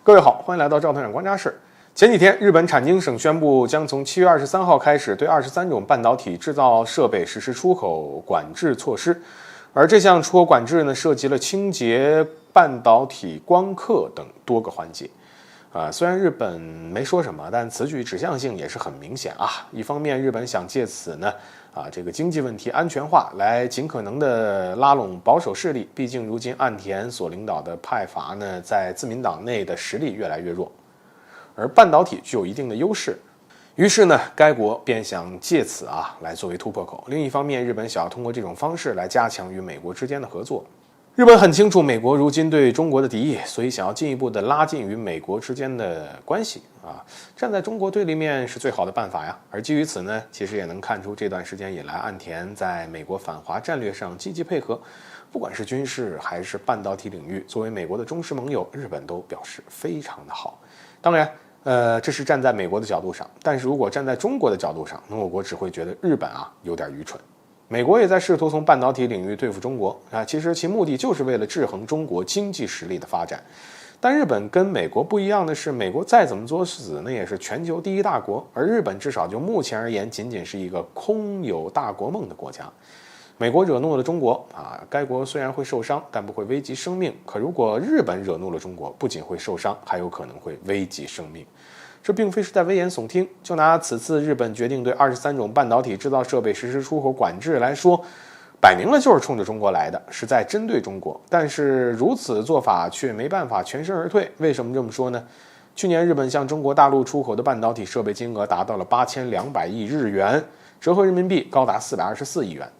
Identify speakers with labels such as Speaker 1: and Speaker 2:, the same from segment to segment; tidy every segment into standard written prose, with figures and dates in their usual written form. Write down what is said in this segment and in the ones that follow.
Speaker 1: 各位好，欢迎来到赵团长观察室。前几天，日本产经省宣布将从7月23号开始对23种半导体制造设备实施出口管制措施，而这项出口管制呢，涉及了清洁、半导体、光刻等多个环节。虽然日本没说什么，但此举指向性也是很明显啊。一方面，日本想借此呢，这个经济问题安全化，来尽可能的拉拢保守势力。毕竟如今岸田所领导的派阀呢，在自民党内的实力越来越弱，而半导体具有一定的优势，于是呢，该国便想借此来作为突破口。另一方面，日本想要通过这种方式来加强与美国之间的合作。日本很清楚美国如今对中国的敌意，所以想要进一步的拉近与美国之间的关系站在中国对立面是最好的办法呀。而基于此呢，其实也能看出这段时间以来，岸田在美国反华战略上积极配合，不管是军事还是半导体领域，作为美国的忠实盟友，日本都表示非常的好。当然这是站在美国的角度上，但是如果站在中国的角度上，那我国只会觉得日本有点愚蠢。美国也在试图从半导体领域对付中国其实其目的就是为了制衡中国经济实力的发展。但日本跟美国不一样的是，美国再怎么作死那也是全球第一大国，而日本至少就目前而言，仅仅是一个空有大国梦的国家。美国惹怒了中国该国虽然会受伤，但不会危及生命。可如果日本惹怒了中国，不仅会受伤，还有可能会危及生命。这并非是在危言耸听，就拿此次日本决定对23种半导体制造设备实施出口管制来说，摆明了就是冲着中国来的，是在针对中国。但是如此做法却没办法全身而退。为什么这么说呢？去年日本向中国大陆出口的半导体设备金额达到了8200亿日元，折合人民币高达424亿元。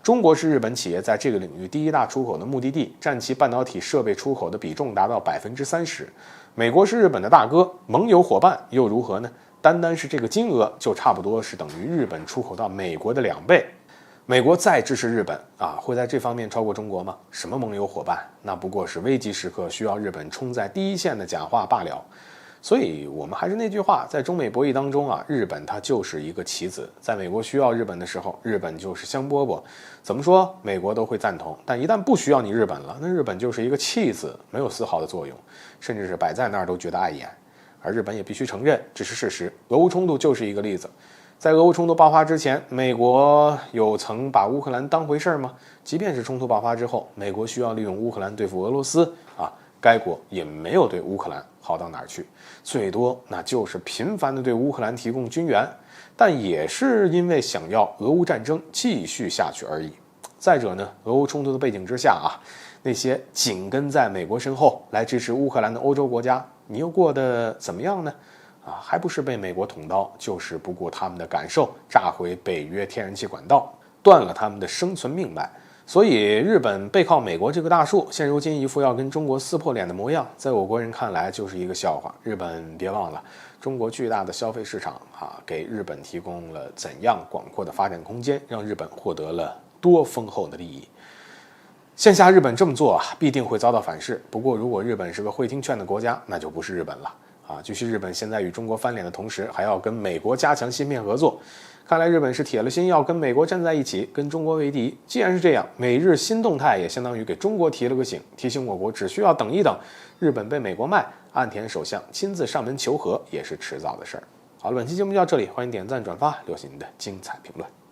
Speaker 1: 中国是日本企业在这个领域第一大出口的目的地，占其半导体设备出口的比重达到30%。美国是日本的大哥，盟友伙伴又如何呢？单单是这个金额就差不多是等于日本出口到美国的2倍。美国再支持日本会在这方面超过中国吗？什么盟友伙伴？那不过是危急时刻需要日本冲在第一线的假话罢了。所以我们还是那句话，在中美博弈当中日本它就是一个棋子，在美国需要日本的时候，日本就是香饽饽。怎么说美国都会赞同，但一旦不需要你日本了，那日本就是一个弃子，没有丝毫的作用，甚至是摆在那儿都觉得碍眼。而日本也必须承认，这是事实。俄乌冲突就是一个例子。在俄乌冲突爆发之前，美国有曾把乌克兰当回事吗？即便是冲突爆发之后，美国需要利用乌克兰对付俄罗斯该国也没有对乌克兰好到哪儿去，最多那就是频繁地对乌克兰提供军援，但也是因为想要俄乌战争继续下去而已。再者呢，俄乌冲突的背景之下那些紧跟在美国身后来支持乌克兰的欧洲国家，你又过得怎么样呢？还不是被美国捅刀，就是不顾他们的感受，炸毁北约天然气管道，断了他们的生存命脉。所以日本背靠美国这个大树，现如今一副要跟中国撕破脸的模样，在我国人看来就是一个笑话。日本别忘了，中国巨大的消费市场给日本提供了怎样广阔的发展空间，让日本获得了多丰厚的利益。现下日本这么做必定会遭到反噬。不过如果日本是个会听劝的国家，那就不是日本了继续日本现在与中国翻脸的同时，还要跟美国加强芯片合作。看来日本是铁了心要跟美国站在一起，跟中国为敌。既然是这样，美日新动态也相当于给中国提了个醒，提醒我国只需要等一等，日本被美国卖，岸田首相亲自上门求和也是迟早的事儿。好了，本期节目就到这里，欢迎点赞转发，留下您的精彩评论。